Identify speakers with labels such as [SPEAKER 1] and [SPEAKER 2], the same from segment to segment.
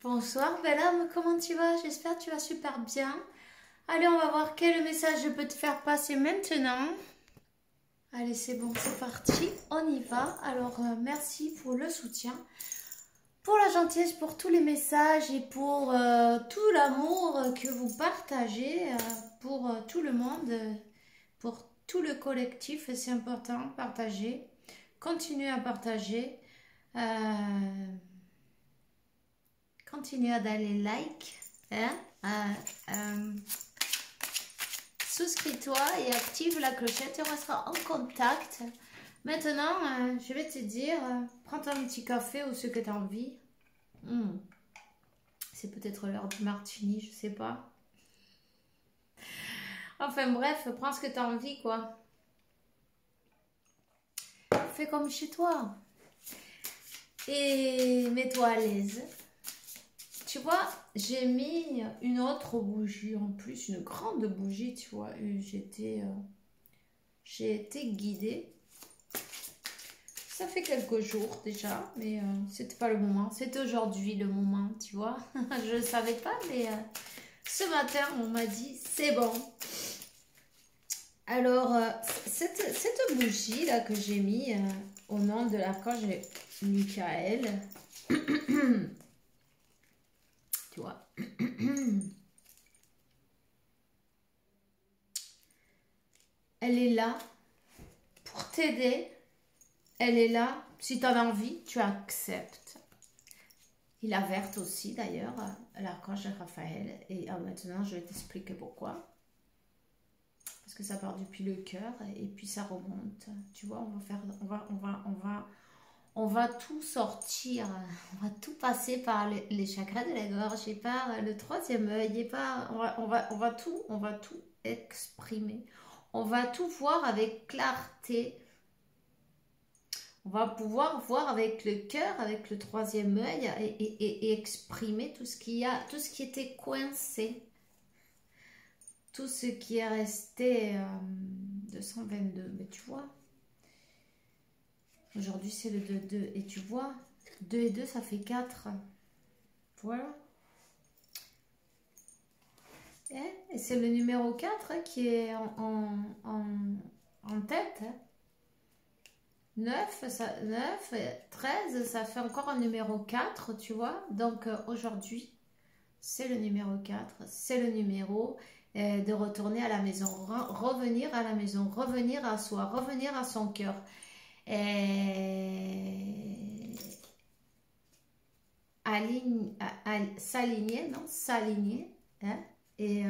[SPEAKER 1] Bonsoir belle âme, comment tu vas? J'espère que tu vas super bien. Allez, on va voir quel message je peux te faire passer maintenant. Allez, c'est bon, c'est parti, on y va. Alors, merci pour le soutien, pour la gentillesse, pour tous les messages et pour tout l'amour que vous partagez pour tout le monde, pour tout le collectif. C'est important, partager. Continuez à partager. Euh, Continuez à donner like. Hein? Euh, Souscris-toi et active la clochette et on restera en contact. Maintenant, je vais te dire, prends ton petit café ou ce que tu as envie. C'est peut-être l'heure du martini, je sais pas. Enfin bref, prends ce que tu as envie, quoi. Fais comme chez toi. Et mets-toi à l'aise. Tu vois, j'ai mis une autre bougie en plus, une grande bougie, tu vois. J'ai été guidée. Ça fait quelques jours déjà, mais c'était pas le moment. C'était aujourd'hui le moment, tu vois. Je ne savais pas, mais ce matin, on m'a dit c'est bon. Alors, cette bougie là que j'ai mis au nom de l'archange Michael, tu vois, elle est là pour t'aider. Elle est là. Si tu as envie, tu acceptes. Il a verte aussi d'ailleurs, l'archange Raphaël. Et maintenant, je vais t'expliquer pourquoi. Parce que ça part depuis le cœur et puis ça remonte. Tu vois, on va tout sortir. On va tout passer par les chakras de la gorge et par le troisième œil et par, on va tout exprimer. On va tout voir avec clarté. On va pouvoir voir avec le cœur, avec le troisième œil et exprimer tout ce qu'il y a, tout ce qui était coincé, tout ce qui est resté 222. Mais tu vois, aujourd'hui c'est le 2-2 et tu vois, 2 et 2 ça fait 4. Voilà. Et c'est le numéro 4 qui est en tête. 9, 9, 13, ça fait encore un numéro 4, tu vois. Donc aujourd'hui, c'est le numéro 4, c'est le numéro de retourner à la maison, revenir à la maison, revenir à soi, revenir à son cœur. S'aligner, non? S'aligner. Hein? Et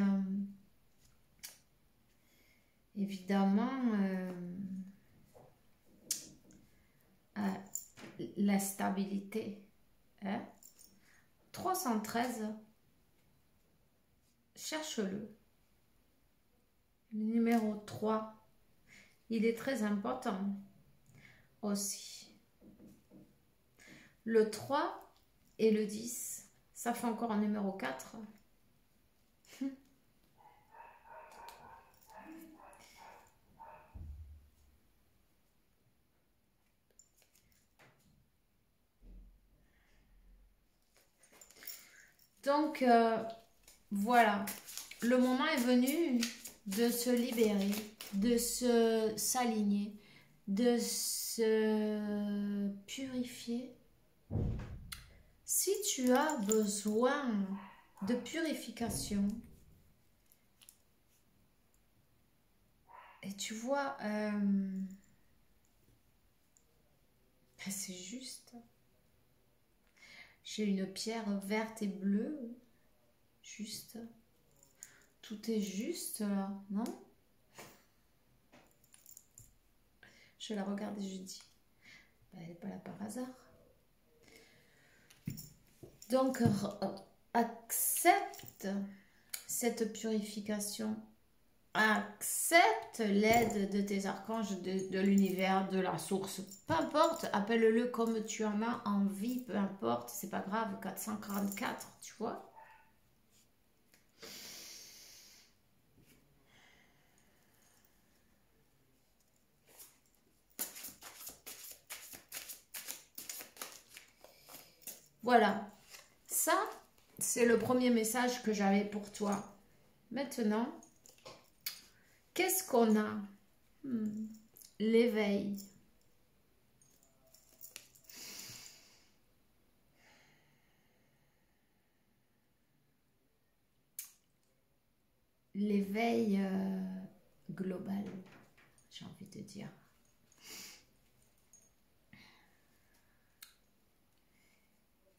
[SPEAKER 1] évidemment, la stabilité. Hein? 313, cherche-le. Le numéro 3, il est très important aussi. Le 3 et le 10, ça fait encore un numéro 4. Donc, voilà. Le moment est venu de se libérer, de s'aligner, de se purifier. Si tu as besoin de purification, et tu vois, c'est juste. J'ai une pierre verte et bleue, juste. Tout est juste là, non? Je la regarde et je dis, elle n'est pas là par hasard. Donc, accepte cette purification. Accepte l'aide de tes archanges, de l'univers, de la source. Peu importe, appelle-le comme tu en as envie, peu importe, c'est pas grave, 444, tu vois. Voilà. Ça, c'est le premier message que j'avais pour toi. Maintenant, qu'est-ce qu'on a? L'éveil. L'éveil global, j'ai envie de dire.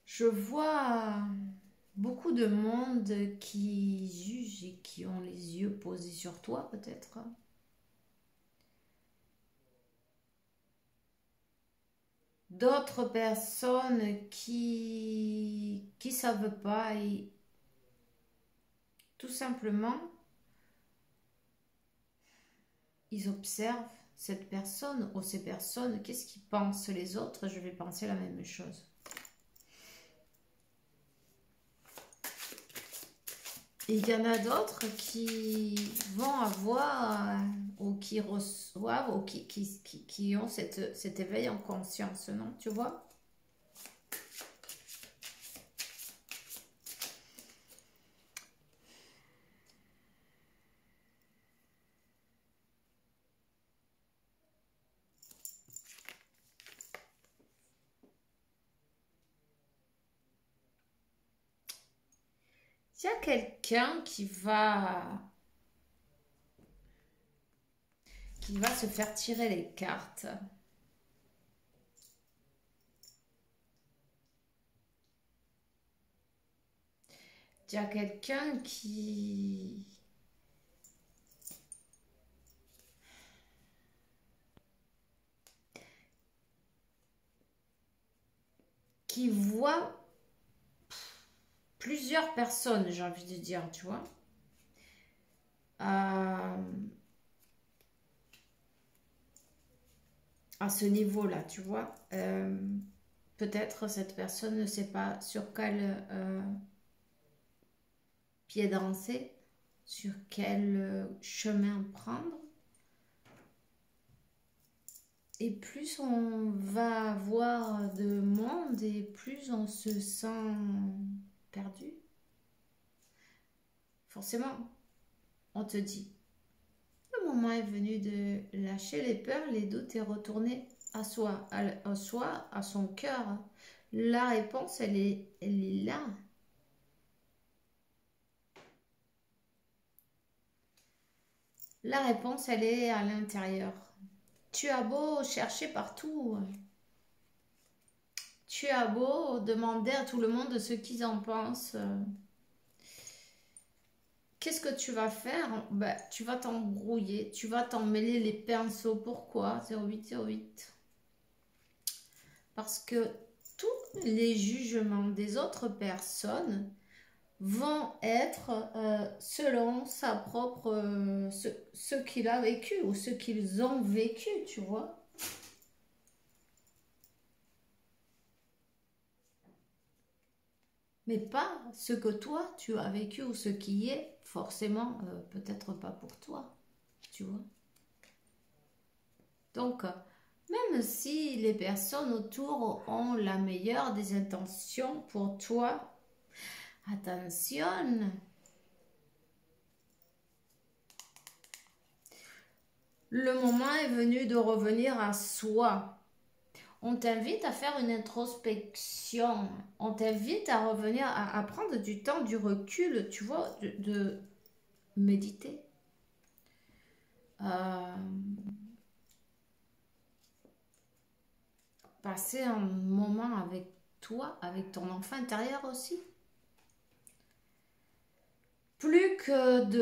[SPEAKER 1] Je vois beaucoup de monde qui juge et qui ont les yeux posés sur toi, peut-être. D'autres personnes qui savent pas et tout simplement, ils observent cette personne ou ces personnes. Qu'est-ce qu'ils pensent les autres? Je vais penser la même chose. Il y en a d'autres qui vont avoir ou qui reçoivent ou qui ont cet éveil en conscience, non? Tu vois? Il y a quelqu'un qui va se faire tirer les cartes. Il y a quelqu'un qui voit plusieurs personnes, j'ai envie de dire, tu vois. À ce niveau-là, tu vois. Peut-être cette personne ne sait pas sur quel pied danser, sur quel chemin prendre. Et plus on va voir de monde et plus on se sent perdu. Forcément, on te dit, le moment est venu de lâcher les peurs, les doutes et retourner à soi, à son cœur. La réponse, elle est là. La réponse, elle est à l'intérieur. Tu as beau chercher partout. Tu as beau demander à tout le monde ce qu'ils en pensent. Qu'est-ce que tu vas faire? Ben, tu vas t'embrouiller. Tu vas t'en mêler les pinceaux. Pourquoi? 0808. Parce que tous les jugements des autres personnes vont être selon sa propre ce qu'il a vécu ou ce qu'ils ont vécu, tu vois. Mais pas ce que toi tu as vécu ou ce qui est forcément peut-être pas pour toi, tu vois. Donc même si les personnes autour ont la meilleure des intentions pour toi, attention. Le moment est venu de revenir à soi. On t'invite à faire une introspection. On t'invite à revenir, à prendre du temps, du recul, tu vois, de méditer. Passer un moment avec toi, avec ton enfant intérieur aussi. Plus que de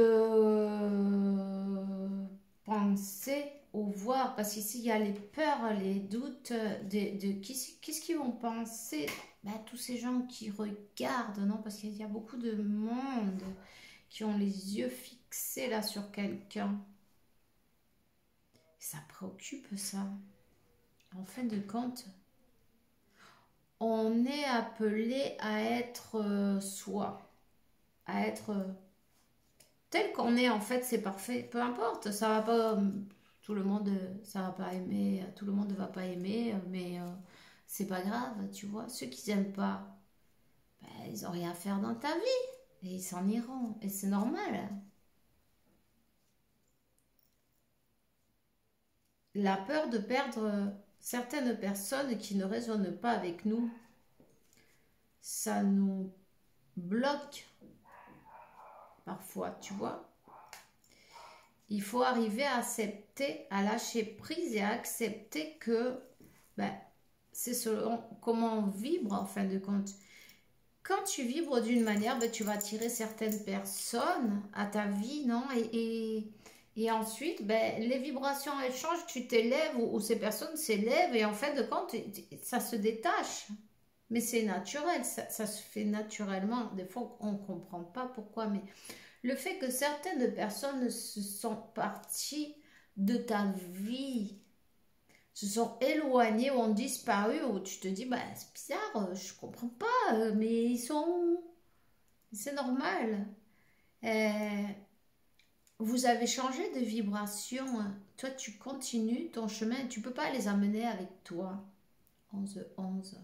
[SPEAKER 1] penser ou voir, parce qu'ici il y a les peurs, les doutes qu'est-ce qu'ils vont penser, ben, tous ces gens qui regardent, non, parce qu'il y a beaucoup de monde qui ont les yeux fixés là sur quelqu'un. Ça préoccupe ça. En fin de compte, on est appelé à être soi, à être tel qu'on est. En fait, c'est parfait. Peu importe, ça va pas, tout le monde, ça va pas aimer, tout le monde ne va pas aimer, mais c'est pas grave, tu vois. Ceux qui n'aiment pas, ben, ils n'ont rien à faire dans ta vie. Et ils s'en iront. Et c'est normal. La peur de perdre certaines personnes qui ne résonnent pas avec nous, ça nous bloque parfois, tu vois. Il faut arriver à accepter, à lâcher prise et à accepter que ben, c'est selon comment on vibre en fin de compte. Quand tu vibres d'une manière, ben, tu vas attirer certaines personnes à ta vie, non? Et ensuite, ben, les vibrations, elles changent, tu t'élèves ou ces personnes s'élèvent et en fin de compte, ça se détache. Mais c'est naturel, ça se fait naturellement. Des fois, on ne comprend pas pourquoi, mais le fait que certaines personnes se sont parties de ta vie, se sont éloignées ou ont disparu, où tu te dis, bah, c'est bizarre, je comprends pas, mais ils sont... C'est normal. Vous avez changé de vibration. Toi, tu continues ton chemin. Tu peux pas les amener avec toi. 11-11.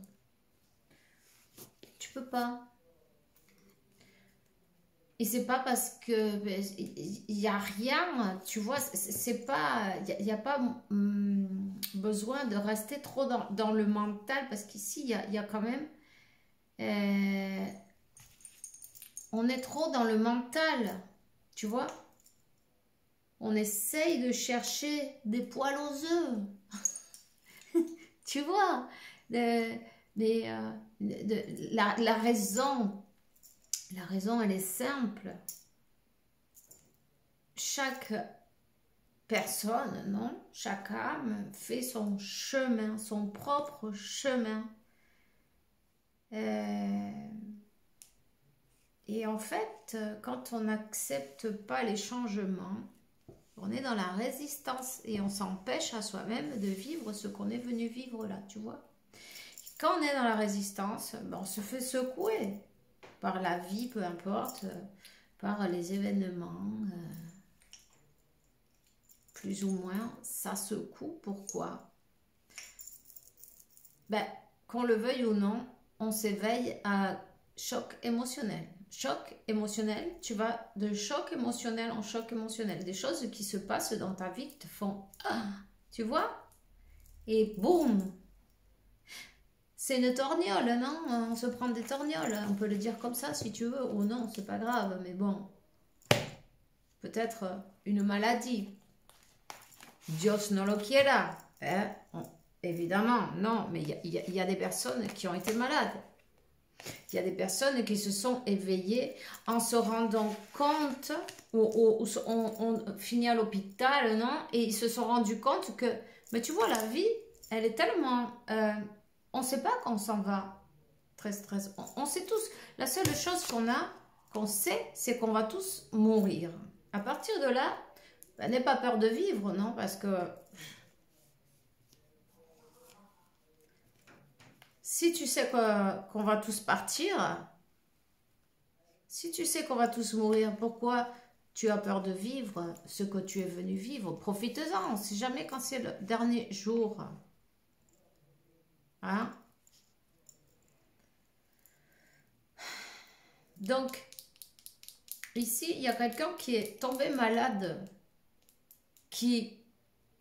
[SPEAKER 1] Tu peux pas. Et c'est pas parce que il y a rien, tu vois, c'est pas, il y a pas besoin de rester trop dans le mental parce qu'ici il y a quand même, euh, on est trop dans le mental, tu vois. On essaye de chercher des poils aux œufs, tu vois, la raison. La raison, elle est simple. Chaque personne, non? Chaque âme fait son chemin, son propre chemin. Et en fait, quand on n'accepte pas les changements, on est dans la résistance et on s'empêche à soi-même de vivre ce qu'on est venu vivre là, tu vois. Quand on est dans la résistance, ben on se fait secouer par la vie, peu importe, par les événements, plus ou moins, ça secoue. Pourquoi? Ben, qu'on le veuille ou non, on s'éveille à choc émotionnel. Choc émotionnel, tu vas de choc émotionnel en choc émotionnel. Des choses qui se passent dans ta vie qui te font « Ah !» Tu vois? Et boum! C'est une torgnole, non? On se prend des torgnoles, on peut le dire comme ça si tu veux, ou non, c'est pas grave, mais bon. Peut-être une maladie. Dios no lo quiera. Hein? Évidemment, non, mais il y a des personnes qui ont été malades. Il y a des personnes qui se sont éveillées en se rendant compte, ou on finit à l'hôpital, non? Et ils se sont rendus compte que, mais tu vois, la vie, elle est tellement... on ne sait pas quand on s'en va. Très stress. On sait tous. La seule chose qu'on sait, c'est qu'on va tous mourir. À partir de là, ben, n'aie pas peur de vivre, non? Parce que si tu sais qu'on va tous partir, si tu sais qu'on va tous mourir, pourquoi tu as peur de vivre ce que tu es venu vivre? Profite-en. On ne sait jamais quand c'est le dernier jour. Hein? Donc, ici, il y a quelqu'un qui est tombé malade,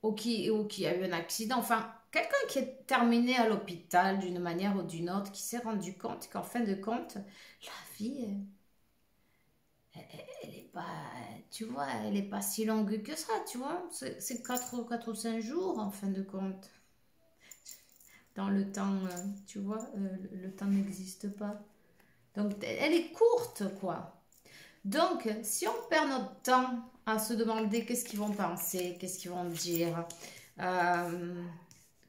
[SPEAKER 1] ou qui a eu un accident, enfin, quelqu'un qui est terminé à l'hôpital d'une manière ou d'une autre, qui s'est rendu compte qu'en fin de compte, la vie, elle est pas, tu vois, elle est pas si longue que ça, tu vois, c'est 4 ou 5 jours en fin de compte. Dans le temps, tu vois, le temps n'existe pas. Donc, elle est courte, quoi. Donc, si on perd notre temps à se demander qu'est-ce qu'ils vont penser, qu'est-ce qu'ils vont dire,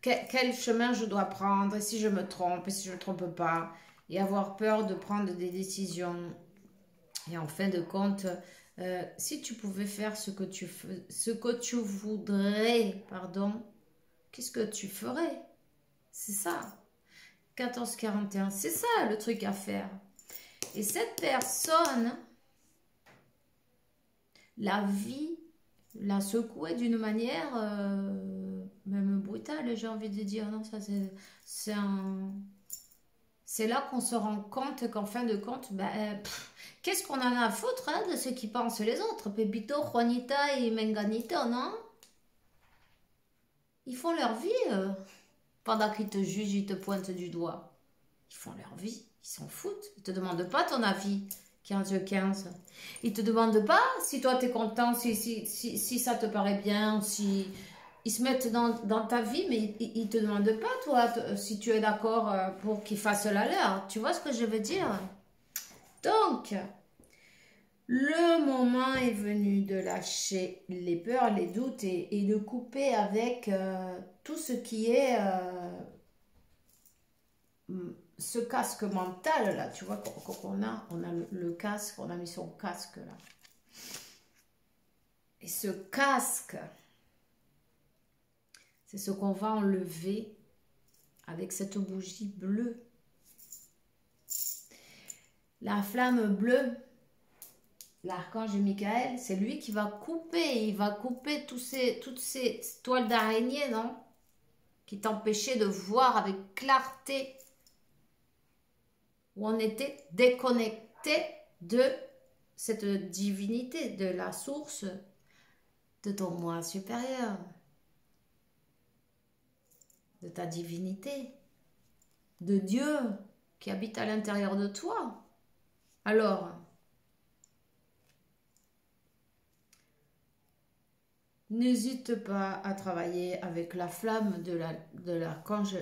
[SPEAKER 1] quel chemin je dois prendre, et si je me trompe, et si je ne me trompe pas, et avoir peur de prendre des décisions. Et en fin de compte, si tu pouvais faire ce que tu voudrais, pardon, qu'est-ce que tu ferais? C'est ça. 1441, c'est ça le truc à faire. Et cette personne, la vie l'a secouée d'une manière même brutale, j'ai envie de dire. Non, ça c'est C'est là qu'on se rend compte qu'en fin de compte, qu'est-ce qu'on en a à foutre hein, de ce qui pensent les autres? Pepito, Juanita et Menganito, non? Ils font leur vie. Pendant qu'ils te jugent, ils te pointent du doigt. Ils font leur vie. Ils s'en foutent. Ils te demandent pas ton avis. 15-15. Ils te demandent pas si toi tu es content, si ça te paraît bien, si ils se mettent dans ta vie, mais ils te demandent pas toi si tu es d'accord pour qu'ils fassent la leur. Tu vois ce que je veux dire? Donc, le moment est venu de lâcher les peurs, les doutes et de couper avec tout ce qui est ce casque mental là, tu vois, qu'on a, on a le casque, on a mis son casque là. Et ce casque, c'est ce qu'on va enlever avec cette bougie bleue. La flamme bleue, l'archange Michael, c'est lui qui va couper, il va couper toutes ces toiles d'araignée, non? Qui t'empêchaient de voir avec clarté où on était déconnecté de cette divinité, de la source de ton moi supérieur, de ta divinité, de Dieu qui habite à l'intérieur de toi. Alors, n'hésite pas à travailler avec la flamme de l'archange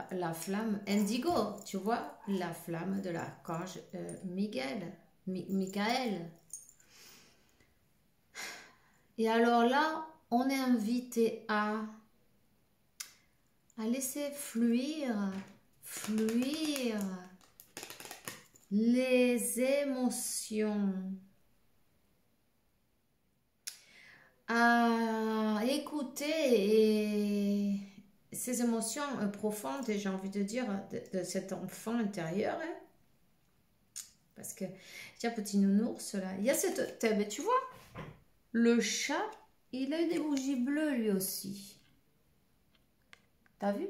[SPEAKER 1] la flamme indigo, tu vois, la flamme de l'archange Michael. Et alors là, on est invité à laisser fluir les émotions, à écouter ces émotions profondes, et j'ai envie de dire de cet enfant intérieur, hein, parce que tiens, petit nounours là, il y a cette tête, tu vois, le chat, il a des bougies bleues lui aussi, t'as vu?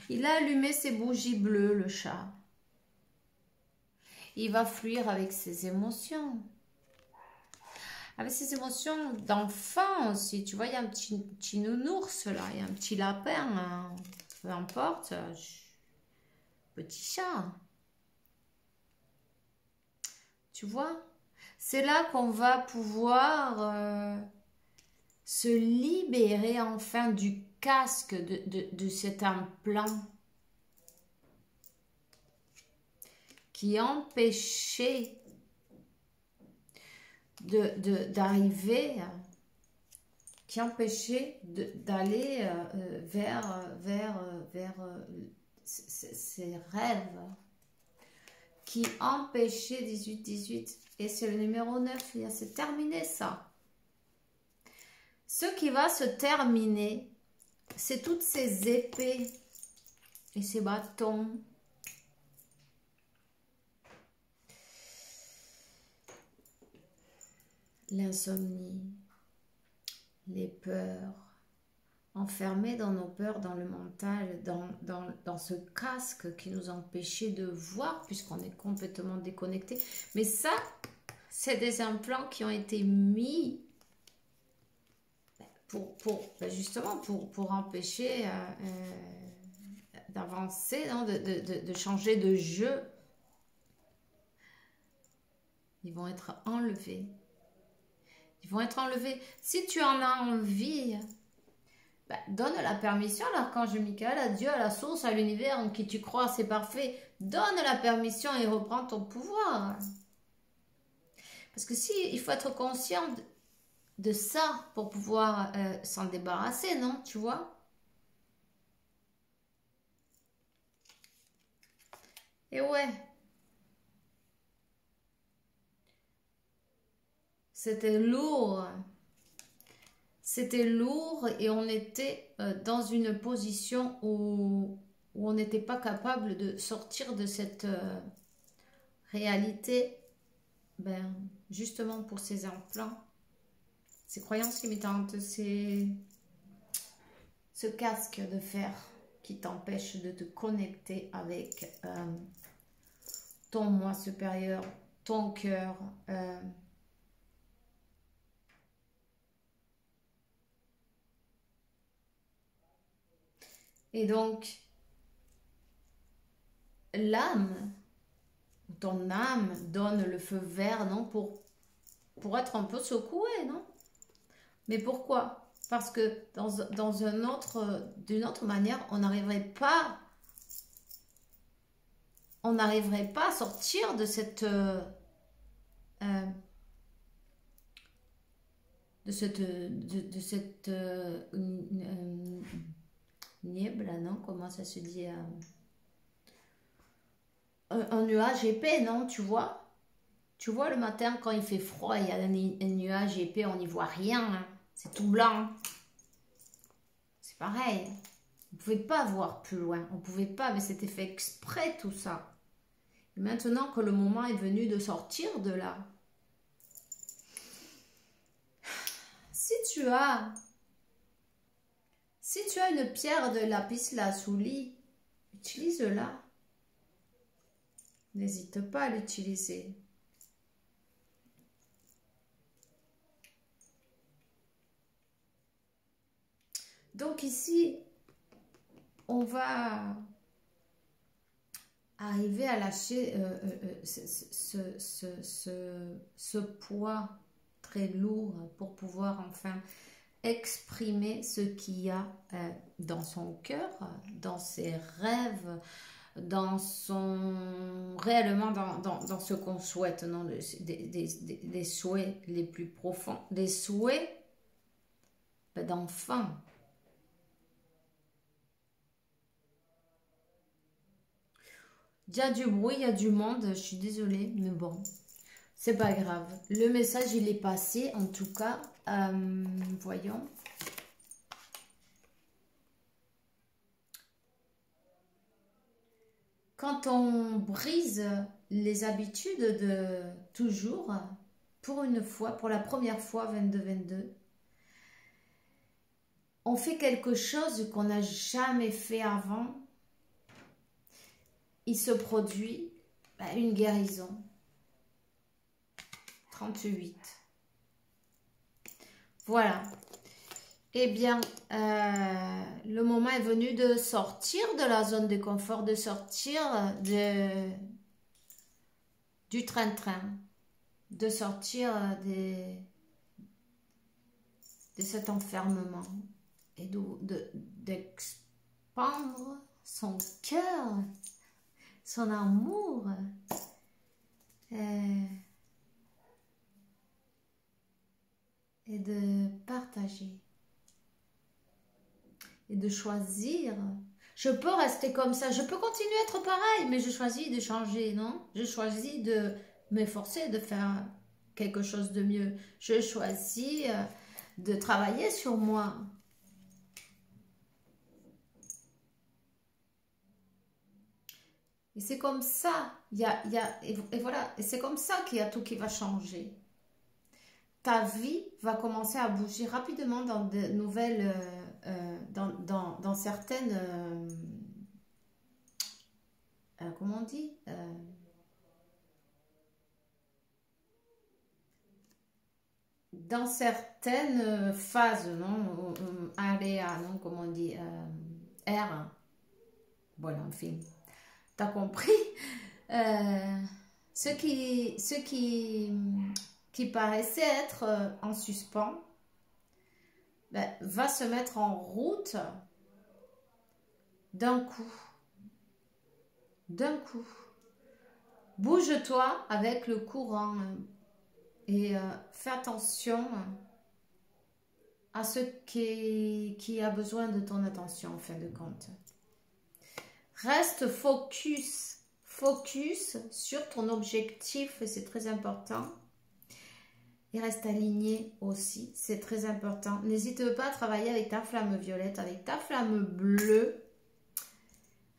[SPEAKER 1] Il a allumé ses bougies bleues, le chat. Il va fluir avec ses émotions. Avec ses émotions d'enfant aussi. Tu vois, il y a un petit nounours là. Il y a un petit lapin. Hein, peu importe. Petit chat. Tu vois? C'est là qu'on va pouvoir se libérer enfin du casque de cet implant qui empêchait d'arriver, qui empêchait d'aller vers ces rêves, qui empêchait 18-18. Et c'est le numéro 9, c'est terminé ça. Ce qui va se terminer, c'est toutes ces épées et ces bâtons. L'insomnie, les peurs, enfermés dans nos peurs, dans le mental, dans ce casque qui nous empêchait de voir puisqu'on est complètement déconnecté. Mais ça, c'est des implants qui ont été mis justement pour empêcher d'avancer, de changer de jeu. Ils vont être enlevés. Ils vont être enlevés. Si tu en as envie, donne la permission à l'archange Michael, à Dieu, à la source, à l'univers en qui tu crois, c'est parfait. Donne la permission et reprends ton pouvoir. Parce que si, il faut être conscient de ça pour pouvoir s'en débarrasser, non? Tu vois? Et ouais. C'était lourd. C'était lourd et on était dans une position où on n'était pas capable de sortir de cette réalité, justement pour ces implants, ces croyances limitantes, ces ce casque de fer qui t'empêche de te connecter avec ton moi supérieur, ton cœur. Et donc, l'âme, ton âme donne le feu vert, non, pour être un peu secoué, non? Mais pourquoi? Parce que d'une autre manière, on n'arriverait pas à sortir de cette niebla, non? Comment ça se dit? Un nuage épais, non? Tu vois? Tu vois le matin quand il fait froid, il y a un nuage épais, on n'y voit rien, hein. C'est tout blanc. C'est pareil. On ne pouvait pas voir plus loin. On ne pouvait pas, mais c'était fait exprès tout ça. Et maintenant que le moment est venu de sortir de là, si tu as une pierre de lapis lazuli, utilise-la. N'hésite pas à l'utiliser. Donc ici, on va arriver à lâcher ce poids très lourd pour pouvoir enfin exprimer ce qu'il y a dans son cœur, dans ses rêves, réellement dans ce qu'on souhaite, non, des souhaits les plus profonds, des souhaits d'enfant. Il y a du bruit, il y a du monde, je suis désolée, mais bon, c'est pas grave. Le message, il est passé, en tout cas. Voyons. Quand on brise les habitudes de toujours, pour une fois, pour la première fois, 22-22, on fait quelque chose qu'on n'a jamais fait avant. Il se produit une guérison. 38. Voilà. Eh bien, le moment est venu de sortir de la zone de confort, de sortir du train-train, de sortir de cet enfermement et d'expandre son cœur, son amour. Et de partager. Et de choisir. Je peux rester comme ça. Je peux continuer à être pareil, mais je choisis de changer, non? Je choisis de m'efforcer de faire quelque chose de mieux. Je choisis de travailler sur moi. Et c'est comme ça. Et voilà. Et c'est comme ça qu'il y a tout qui va changer. Ta vie va commencer à bouger rapidement dans de nouvelles, dans certaines, comment on dit, dans certaines phases, non, area, non, comment on dit, R. Voilà, enfin, t'as compris. Ce qui paraissait être en suspens, va se mettre en route d'un coup. D'un coup. Bouge-toi avec le courant et fais attention à ce qui a besoin de ton attention en fin de compte. Reste focus sur ton objectif, c'est très important. Et reste aligné aussi, c'est très important. N'hésite pas à travailler avec ta flamme violette, avec ta flamme bleue,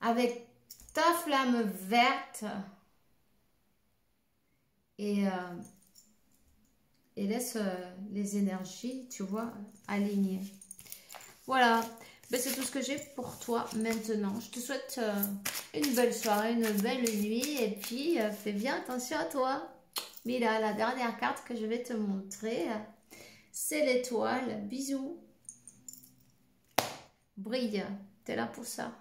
[SPEAKER 1] avec ta flamme verte. Et laisse les énergies, tu vois, alignées. Voilà. Ben, c'est tout ce que j'ai pour toi maintenant. Je te souhaite une belle soirée, une belle nuit. Et puis, fais bien attention à toi. Mais là, la dernière carte que je vais te montrer, c'est l'étoile. Bisous. Brille. T'es là pour ça.